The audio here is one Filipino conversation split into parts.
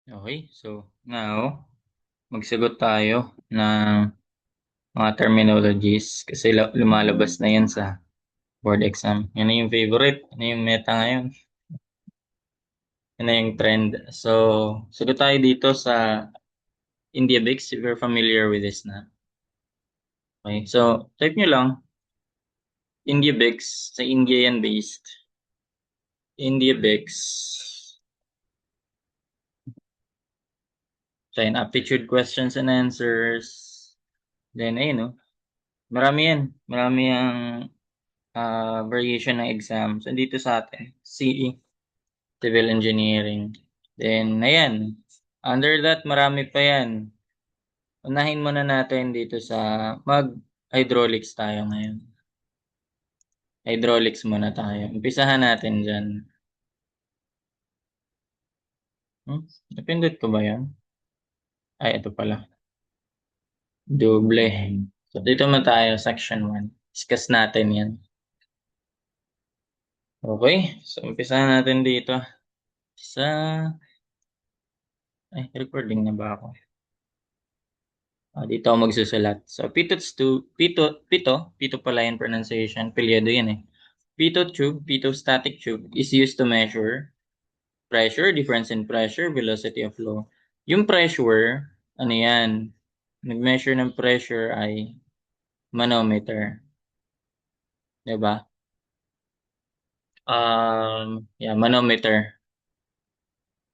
Okay, so now magsagot tayo ng mga terminologies kasi lumalabas na yan sa board exam. Yan na yung favorite, yan na yung meta ngayon, yan na yung trend. So, sagot tayo dito sa IndiaBix if you're familiar with this na. Okay, so type nyo lang IndiaBix sa India yan based. IndiaBix. Then aptitude questions and answers. Then ayun no, marami yan. Marami ang variation ng exams. Andito sa atin, CE, Civil Engineering. Then, ayan. Under that, marami pa yan. Unahin muna natin dito sa mag-hydraulics tayo ngayon. Hydraulics muna tayo. Umpisahan natin dyan. Napindot ko ba yan? Ay, ito pala. Doble. So, dito muna tayo, section 1. Discuss natin yan. Okay. So, umpisahan natin dito. Sa... Ay, recording na ba ako? Dito ako magsusulat. So, pito pala yung pronunciation. Pilyado yan eh. Pitot static tube is used to measure pressure, difference in pressure, velocity of flow. Yung pressure, ano yan? Nag-measure ng pressure ay manometer. Diba? Yeah, manometer.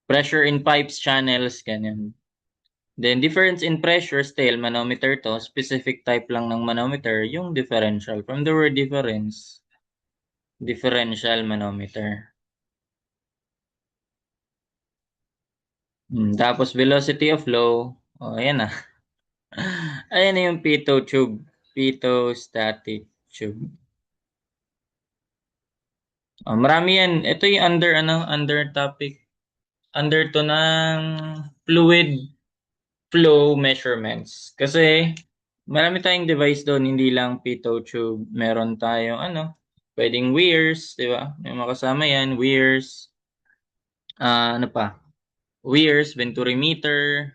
Pressure in pipes, channels, ganyan. Then, difference in pressure, still, manometer to. Specific type lang ng manometer, yung differential. From the word difference, differential manometer. Tapos, velocity of flow. Ayan na. Ayan na yung pitot tube. Pitot-static tube. Marami yan. Ito yung under topic. Under to ng fluid flow measurements. Kasi, marami tayong device doon, hindi lang pitot tube. Meron tayong pwedeng weirs, di ba? May makasama yan, weirs. Ano pa? Weirs, venturimeter,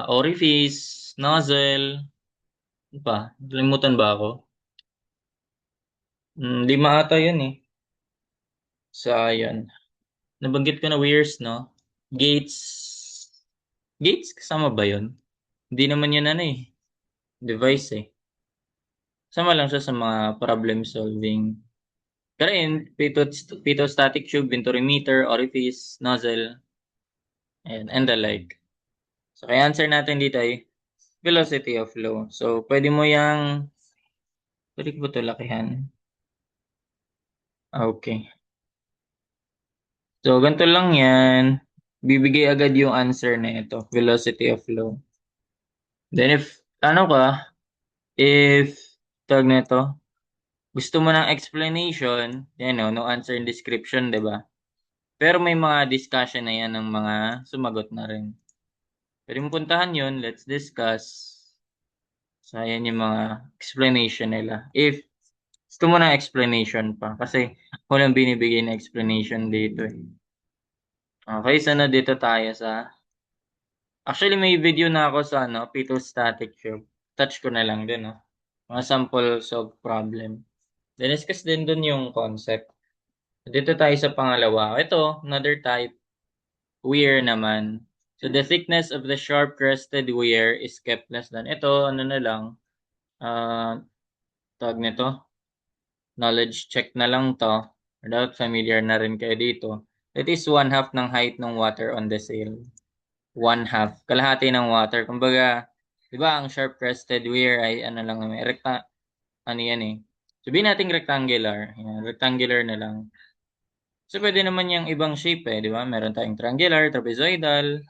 orifice, nozzle. Ano pa? Limutan ba ako? 5 ata yun eh. So, ayun. Nabanggit ko na weirs, no? Gates. Gates, kasama ba yun? Hindi naman yun device eh. Sama lang siya sa mga problem solving. Pero yun, pitot-static tube, venturimeter, orifice, nozzle, and the like. So, kaya answer natin dito ay velocity of flow. So, pwede ko ba ito lakihan? Okay. So, ganito lang yan. Bibigay agad yung answer na ito, velocity of flow. Then if, tawag na ito, gusto mo ng explanation, yan no answer in description, di ba? Pero may mga discussion na yan ng mga sumagot na rin. Pwede mo puntahan yun, let's discuss. So, ayan yung mga explanation nila. If gusto mo ng explanation pa, kasi walang binibigay na explanation dito eh. Okay, so dito tayo sa actually, may video na ako sa pitot-static tube. Touch ko na lang din, no? Mga sample solve problem. Then, discuss din dun yung concept. Dito tayo sa pangalawa. Ito, another type. Weir naman. So, the thickness of the sharp-crested weir is kept less than. Ito, ano na lang. Tawag nito. Knowledge check na lang to. Without familiar na rin kayo dito. It is 1/2 ng height ng water on the sail. 1/2. Kalahati ng water. Kumbaga, di ba ang sharp-crested weir ay ano lang, ano yan eh. Sabihin natin rectangular. Yan, rectangular na lang. So, pwede naman yung ibang shape eh, di ba? Meron tayong triangular, trapezoidal,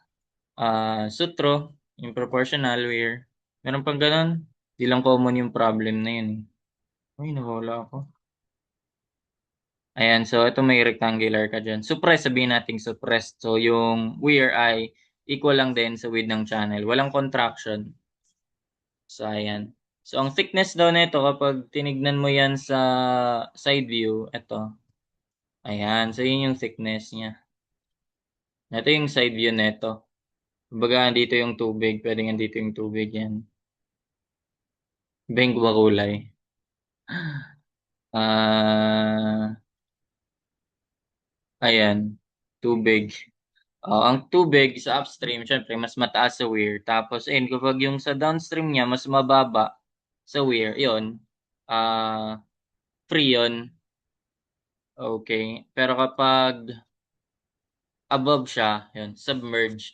sutro, yung proportional weir. Meron pang ganun. Di lang common yung problem na yun eh. Ay, nawala ako. Ayan, so ito may rectangular ka dyan. Suppress, sabihin natin suppressed. So, yung weir ay equal lang din sa width ng channel. Walang contraction. So, ayan. So, ang thickness daw nito kapag tinignan mo yan sa side view, ito. Ayan. So, yun yung thickness niya. Ito yung side view neto. Kumbaga, dito yung tubig. Pwedeng andito yung tubig yan. Iba yung kulay. Ayan. Tubig. Ang tubig sa upstream, syempre, mas mataas sa weir. Tapos, ayun, kapag yung sa downstream niya, mas mababa sa weir, yun, free yun. Okay. Pero kapag above siya, yun, submerge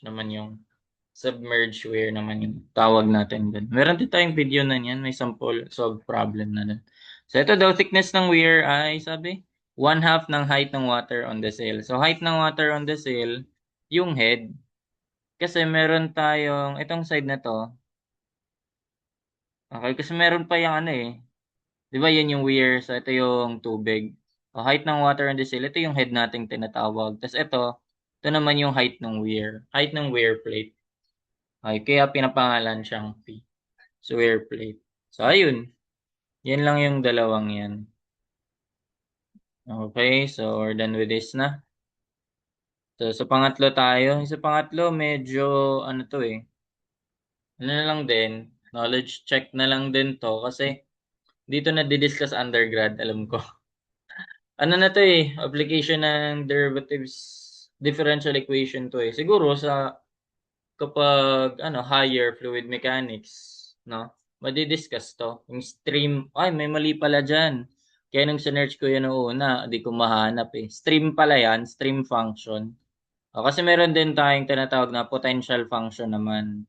weir naman yung tawag natin dun. Meron din tayong video na yan, may sample solve problem na dun. So, ito daw, thickness ng weir ay, sabi, 1/2 ng height ng water on the sail. So, height ng water on the sail, yung head. Kasi meron tayong, itong side na to, okay, kasi meron pa yung ano eh. Di ba yan yung weir, so ito yung tubig. O, height ng water on the sail, ito yung head nating tinatawag. Tapos ito naman yung height ng weir. Height ng weir plate. Okay, kaya pinapangalan siyang P. So, weir plate. So, ayun. Yan lang yung dalawang yan. Okay, so we're done with this na. So, sa pangatlo tayo. Sa pangatlo, medyo, ano to eh. Ano na lang din, knowledge check na lang din to kasi dito na didiscuss undergrad, alam ko. Ano na to eh, application ng derivatives differential equation to eh. Siguro sa kapag higher fluid mechanics, no? Madidiscuss to. Yung stream, ay may mali pala diyan. Kaya nung sinearch ko yun noong una, di ko mahanap eh. Stream pala yan, stream function. Kasi meron din tayong tinatawag na potential function naman.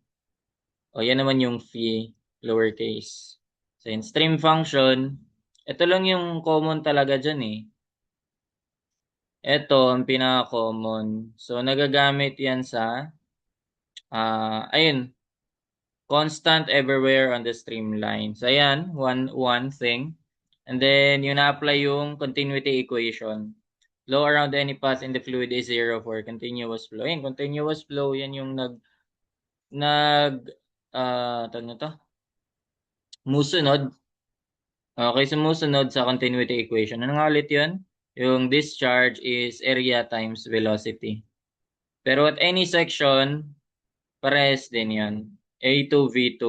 Yan naman yung phi, lowercase. So, in stream function, ito lang yung common talaga dyan eh. Ito ang pinaka-common. So, nagagamit yan sa, ayun, constant everywhere on the streamline. So, ayan, one thing. And then, yun na-apply yung continuity equation. Flow around any path in the fluid is zero for continuous flow. Ayun, continuous flow, yan yung tawag na to? Musunod. Okay, sumusunod sa continuity equation. Ano nga ulit yun? Yung discharge is area times velocity. Pero at any section, parehas din yun. A2, V2,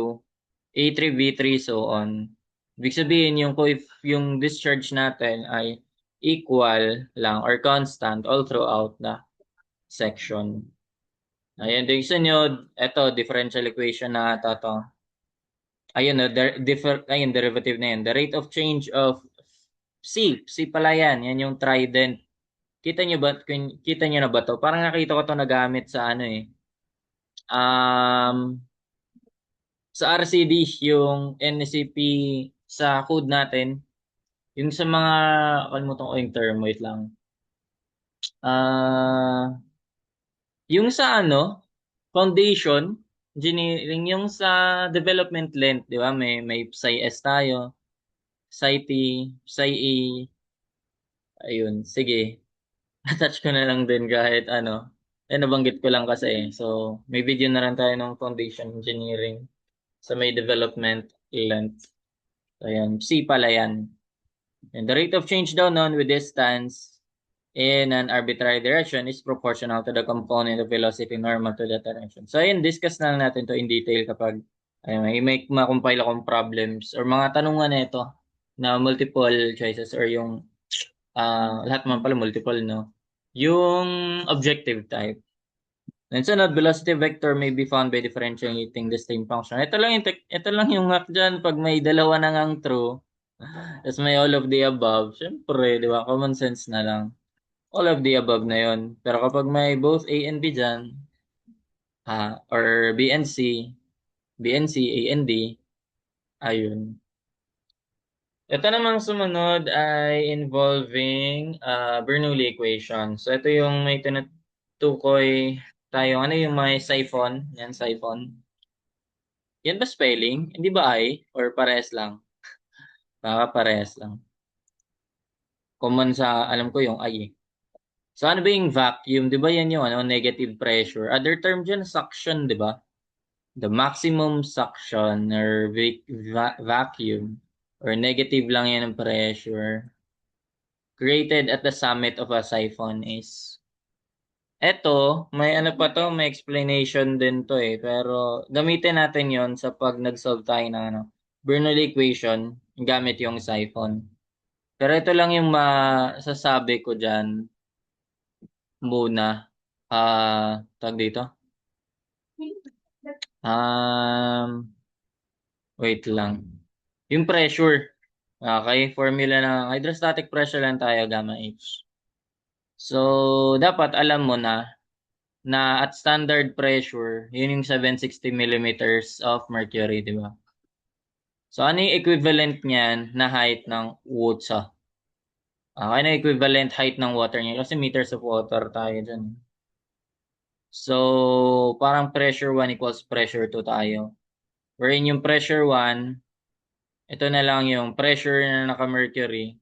A3, V3, so on. Ibig sabihin, yung discharge natin ay equal lang or constant all throughout the section. Ayun, gusto nyo, ito, differential equation na ata to. Ayun, no, derivative na yun. The rate of change of C pala yan. Yan yung trident. Kita nyo na ba to? Parang nakita ko to nagamit sa ano eh. Sa RCD, yung NCP sa code natin, yung sa mga, kalimutan ko yung term, wait lang. Yung sa foundation, engineering, yung sa development length, di ba? May Psi S tayo, Psi T, Psi E, ayun, sige. Attach ko na lang din kahit nabanggit ko lang kasi eh. So, may video na lang tayo ng foundation engineering sa may development length. So, ayan, C pala yan. And the rate of change daw nun with distance in an arbitrary direction is proportional to the component of velocity normal to that direction. So, ayun, discuss na lang natin to in detail kapag may makumpile akong problems or mga tanungan na ito na multiple choices or yung lahat naman pala multiple, no? Yung objective type. And sunod, velocity vector may be found by differentiating the stream function. Ito lang yung hack dyan pag may dalawa na ngang true. Tapos may all of the above. Siyempre, di ba? Common sense na lang. All of the above na yon. Pero kapag may both A and B dyan, or B and C, B and C, A and D, ayun. Ito namang sumunod ay involving Bernoulli equation. So ito yung may tinutukoy tayo. Ano yung may siphon? Yan, siphon. Yan ba spelling? Hindi ba I? Or parehas lang? Baka parehas lang. Common sa, alam ko yung I eh. So ano ba yung vacuum? Di ba yan yung negative pressure? Other term dyan, suction, di ba? The maximum suction or vacuum or negative lang yan ng pressure created at the summit of a siphon is Eto, may ano pa to, may explanation din to eh. Pero gamitin natin yon sa pag nag-solve tayo ng ano, Bernoulli equation gamit yung siphon. Pero ito lang yung masasabi ko dyan muna. Tag dito. Wait lang. Yung pressure. Okay, formula ng hydrostatic pressure lang tayo, gamma H. So, dapat alam mo na at standard pressure, yun yung 760 millimeters of mercury, di ba? So, ano yung equivalent niyan na height ng water? Ano yung equivalent height ng water niya? Kasi meters of water tayo dyan. So, parang pressure 1 equals pressure 2 tayo. Wherein yung pressure 1, ito na lang yung pressure na naka-mercury.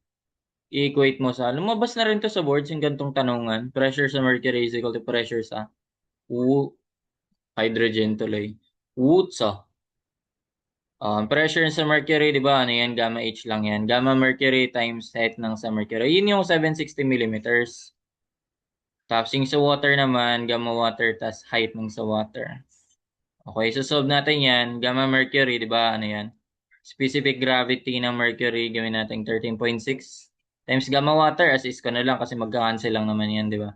I-equate mo sa, lumabas na rin to sa boards yung gantong tanungan. Pressure sa mercury is equal to pressure sa hydrogen tuloy. Wutsa. Pressure sa mercury, di ba? Ano yan? Gamma H lang yan. Gamma mercury times height ng sa mercury. Yun yung 760 millimeters. Tapos yung sa water naman, gamma water tas height ng sa water. Okay, so solve natin yan. Gamma mercury, di ba? Ano yan? Specific gravity ng mercury, gawin natin 13.6 times gamma water, as is ko na lang kasi magka-cancel lang naman yan, di ba?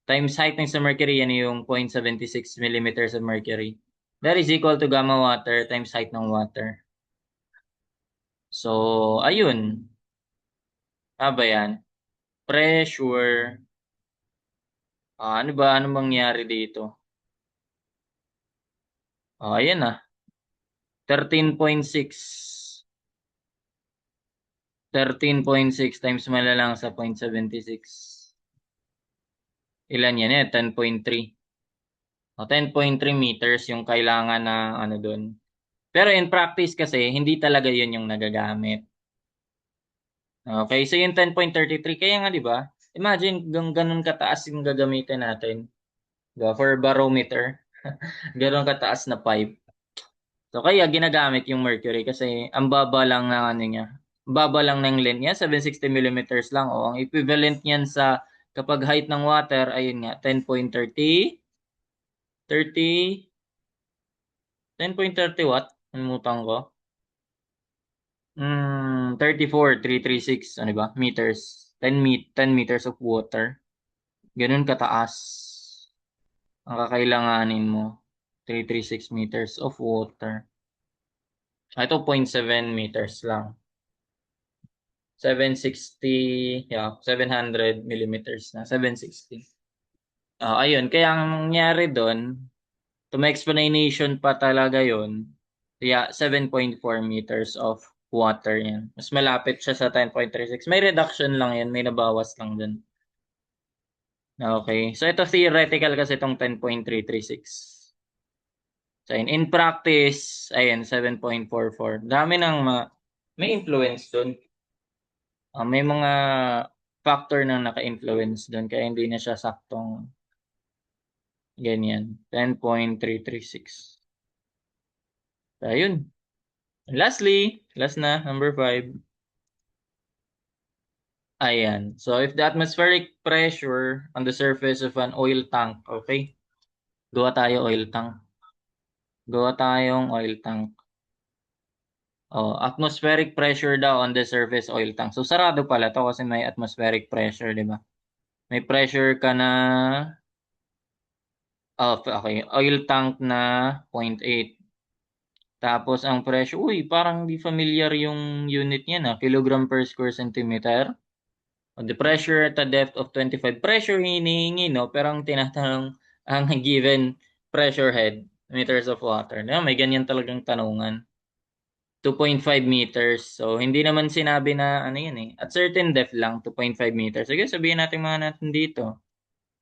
Times height ng sa mercury, yan yung 0.76 millimeters of mercury. That is equal to gamma water times height ng water. So, ayun. Ba yan? Pressure. Ano ba? Ano mangyari dito? Ayan na. 13.6. 13.6 times malalang sa 0.76. Ilan yan eh? 10.3. 10.3 meters yung kailangan na ano doon. Pero in practice kasi, hindi talaga yun yung nagagamit. Okay, so yung 10.33, kaya nga di ba? Imagine, ganun kataas yung gagamitin natin. Diba? For barometer, ganun kataas na pipe. So kaya ginagamit yung mercury kasi ang baba lang ng ano niya. Baba lang ng length niya, 760 millimeters lang. O ang equivalent niyan sa kapag height ng water, ayun nga, 10.30, 30, 10.30 watt? Namutang ko. 34,336, ano ba? Meters. 10 meters of water. Ganun kataas ang kakailanganin mo. 336 meters of water. Ito 0.7 meters lang. 760, yeah, 700 millimeters na. 760. Ayun, kaya ang nangyari doon, to may explanation pa talaga yon. Yeah, 7.4 meters of water yan. Mas malapit siya sa 10.36. May reduction lang yan, may nabawas lang dun. Okay. So ito theoretical kasi itong 10.336. So in practice, ayan, 7.44. Dami ng may influence dun. May mga factor na naka-influence dun kaya hindi na siya saktong ganyan. 10.336. So ayun. Lastly, last na, number 5. Ayan. So if the atmospheric pressure on the surface of an oil tank, okay? Gawa tayo oil tank. Gawa tayong oil tank. Atmospheric pressure daw on the surface oil tank. So sarado pala to kasi may atmospheric pressure, di ba? May pressure ka na okay, oil tank na 0.8. Tapos ang pressure, parang di familiar yung unit niya na, kilogram per square centimeter. The pressure at a depth of 25. Pressure hinihingi, no? Pero ang tinatanong, ang given pressure head, meters of water. No, may ganyan talagang tanungan. 2.5 meters. So, hindi naman sinabi na ano yun eh. At certain depth lang, 2.5 meters. Sige, sabihin natin mga natin dito.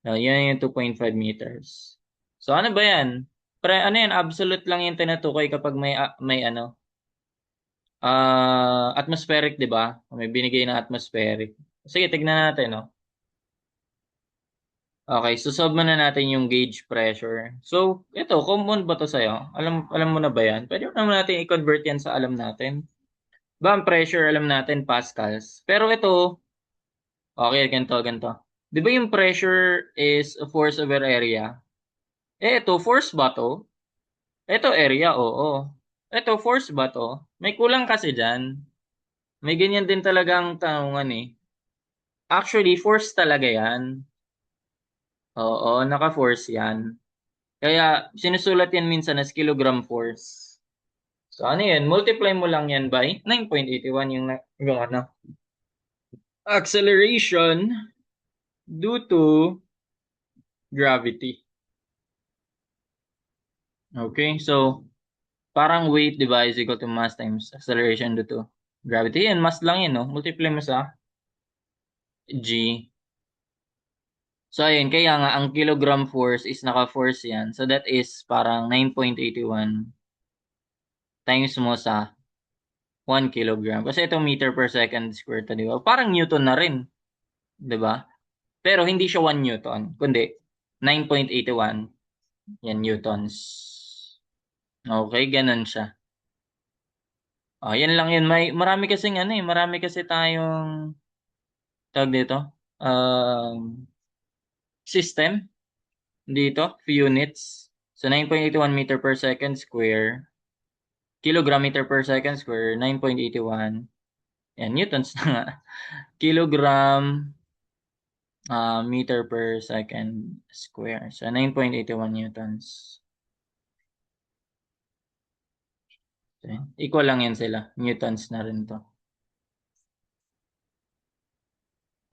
No, yan yung 2.5 meters. So, ano ba yan? Ano yan? Absolute lang yung tinutukoy kapag may ano, atmospheric, di ba? May binigay na atmospheric. Sige, tignan natin, no? Okay, so solve muna natin yung gauge pressure. So, ito, common ba to sa'yo? Alam mo na ba yan? Pwede naman natin i-convert yan sa alam natin. Ba, ang pressure, alam natin, pascals. Pero ito, okay, ganito. Di ba yung pressure is a force over area? Ito, force ba to? Ito area, oo. Ito, force ba to? May kulang kasi dyan. May ganyan din talagang tanungan eh. Actually, force talaga yan. Oo, naka-force yan. Kaya, sinusulat yan minsan as kilogram force. So, ano yan? Multiply mo lang yan by 9.81 yung ano. Acceleration due to gravity. Okay, so, parang weight, di ba, is equal to mass times acceleration due to gravity. Yan, mass lang yan, no? Multiply mo sa G. So, ayun, kaya nga, ang kilogram force is naka-force yan. So, that is parang 9.81 times mo sa 1 kilogram. Kasi ito meter per second square to, di ba? Parang Newton na rin, di ba? Pero hindi siya 1 Newton, kundi 9.81 yan Newtons. Okay, ganun siya. Yan lang yun. Marami kasing ano eh, marami kasi tayong tawag dito. Um, System dito, units. So 9.81 meter per second square, kilogram meter per second square, 9.81. Yan, newtons na nga. Kilogram meter per second square. So 9.81 newtons. Okay. Equal lang yan sila. Newtons na rin to.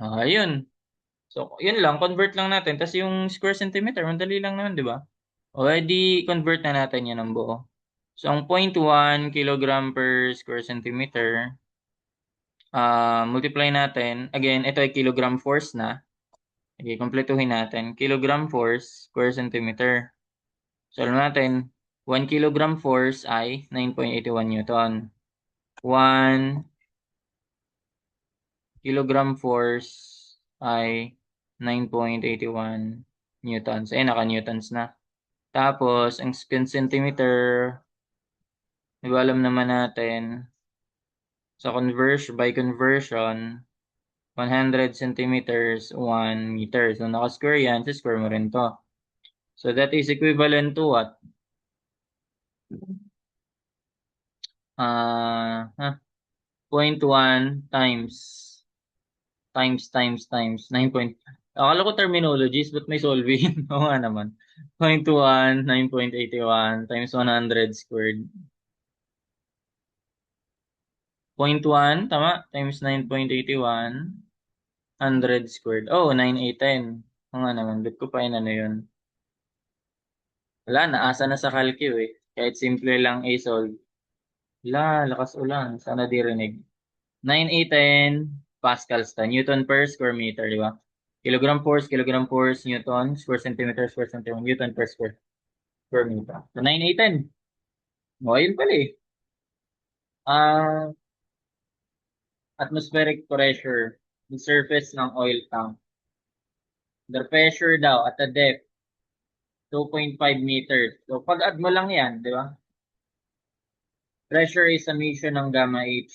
Yun. So, yun lang. Convert lang natin. Tapos yung square centimeter, madali lang naman, di ba? O, edi convert na natin yan ng buo. So, ang 0.1 kilogram per square centimeter, multiply natin. Again, ito ay kilogram force na. Okay, kompletuhin natin. Kilogram force square centimeter. So, alam natin, 1 kilogram force ay 9.81 Newton. 1 kilogram force ay 9.81 newtons. Naka-newtons na. Tapos, ang centimeter, di ba alam naman natin, sa by conversion, 100 centimeters, 1 meter. So, naka-square yan, sa square mo rin to. So, that is equivalent to what? 0.1 times 9 point. Akala ko terminologies, but may solving. Oo nga naman. 0.1, 9.81 times 100 squared. 0.1, tama? Times 9.81. 100 squared. Oh, 9,810. Oo nga naman. Ba't ko pa yun ano yun? Wala, naasa na sa calcu eh. Kahit simple lang i-solve. Wala, lakas ulan. Sana di rinig. 9,810 pascals ta. Newton per square meter, di ba? Kilogram force, Newton, square centimeter, Newton per square meter. So, 9,810. O, yun pala eh. Ah, atmospheric pressure. The surface ng oil tank. The pressure daw at the depth 2.5 meters. So, pag-add mo lang yan, di ba? Pressure is summation ng gamma H.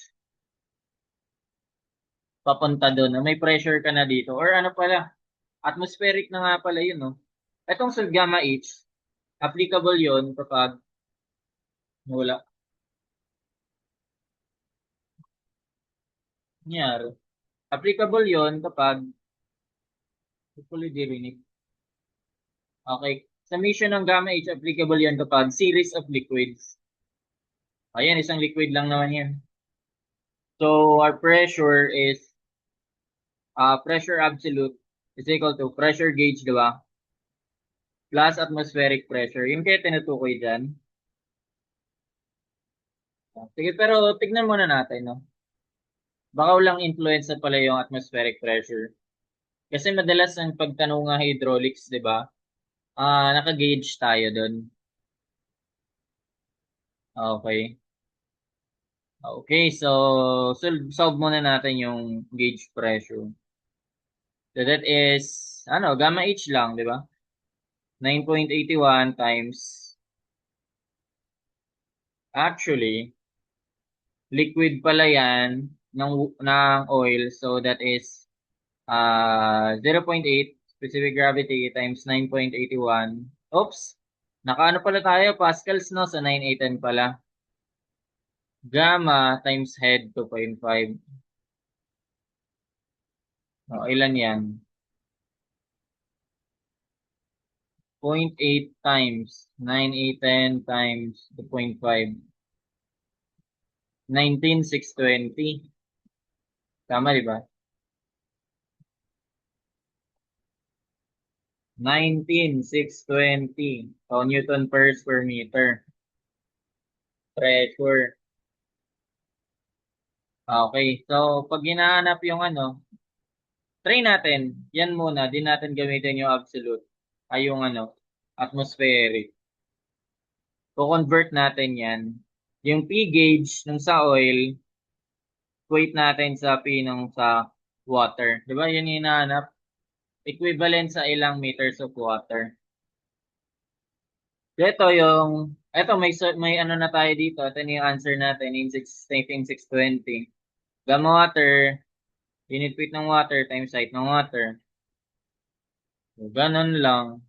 Papunta doon. May pressure ka na dito. Or ano pala, atmospheric na nga pala yun, no? Itong sa gamma H, applicable yon kapag wala. Nangyari. Applicable yon kapag hopefully dirinig. Okay. Summation ng gamma H, applicable yan kapag series of liquids. Ayan, isang liquid lang naman yan. So, our pressure is pressure absolute is equal to pressure gauge, di ba? Plus atmospheric pressure. Yung kaya tinutukoy dyan. Sige, pero tignan muna natin, no? Baka walang influence na pala yung atmospheric pressure. Kasi madalas ang pagtanong nga hydraulics, di ba? Naka-gauge tayo doon. Okay. Okay, so solve muna natin yung gauge pressure. So that is, gamma H lang, di ba? 9.81 times, actually, liquid pala yan ng oil. So that is 0.8 specific gravity times 9.81. Oops! Nakaano pala tayo, pascals, no? So 9, 8, 10 pala. Gamma times head, 2.5. O, ilan yan? 0.8 times 9, 8, 10 times 2.5. 19,620. Tama, di ba? 19,620. O, Newton per square meter. Pressure. Okay. So, pag hinahanap yung ano, try natin. Yan muna. Di natin gamitin yung absolute. Ay, yung ano, atmospheric. Co-convert natin yan. Yung P gauge nung sa oil, equate natin sa P nung sa water. Di ba? Yan yung hinahanap. Equivalent sa ilang meters of water. Ito yung, ito may ano na tayo dito. Ito na yung answer natin in 19,620. Gamma water, unit weight ng water times height ng water. So, ganun lang.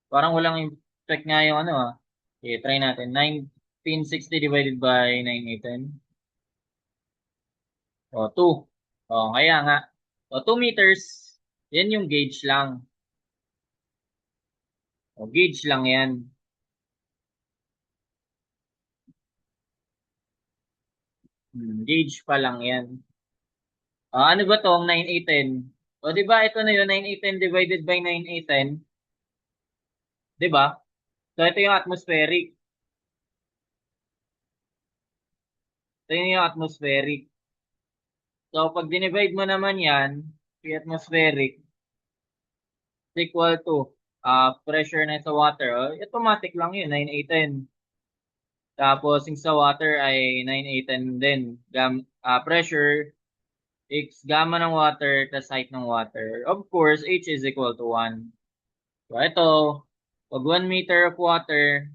Parang walang effect nga yung ano ah. Okay, try natin. 1960 divided by 9, 8, 10. O, 2. O, kaya nga. O, 2 meters. Yan yung gauge lang. O, gauge lang yan. Gauge pa lang yan. Ano ba tong 9, 8, 10? O, di ba ito na yun, 9, 8, 10 divided by 9, 8, 10? Di ba? So, ito yung atmospheric. Ito yung atmospheric. So, pag dinivide mo naman yan, P atmospheric is equal to pressure na sa water. Automatic lang yun, 9, 8, 10. Tapos, yung sa water ay 9, 8, 10 din. Pressure is gamma ng water plus height ng water. Of course, H is equal to 1. So, ito, pag 1 meter of water,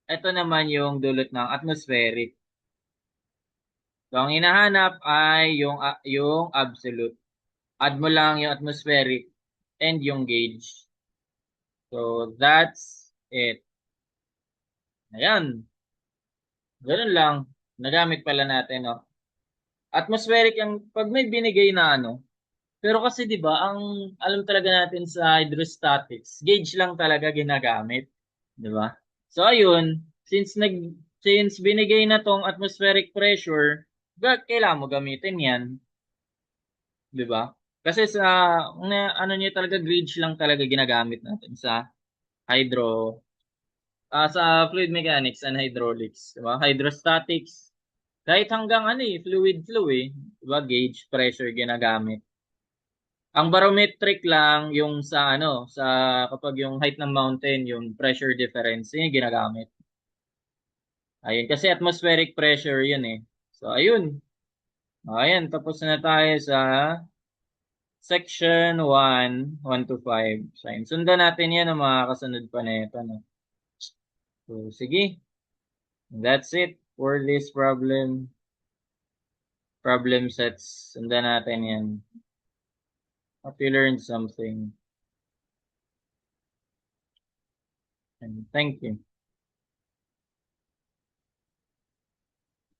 ito naman yung dulot ng atmospheric. So, ang hinahanap ay yung absolute. Add mo lang yung atmospheric and yung gauge. So, that's it. Ayan. Ganun lang. Nagamit pala natin, no? Atmospheric yung pag may binigay na ano. Pero kasi 'di ba, ang alam talaga natin sa hydrostatics, gauge lang talaga ginagamit, 'di ba? So ayun, since binigay na tong atmospheric pressure, kailangan mo gamitin 'yan, 'di ba? Kasi ano niya talaga gauge lang talaga ginagamit natin sa hydro sa fluid mechanics and hydraulics, 'di ba? Hydrostatics, kahit hanggang ano fluid flow 'di ba? Gauge pressure ginagamit. Ang barometric lang yung sa ano, sa kapag yung height ng mountain, yung pressure difference, yun yung ginagamit. Ayun, kasi atmospheric pressure yun eh. So, ayun. Ayun, tapos na tayo sa section 1, 1 to 5. So, ayun, sundan natin yan ang mga kasunod pa na ito. No? So, sige. That's it for this problem sets. Sundan natin yan. Hope you learned something. And thank you.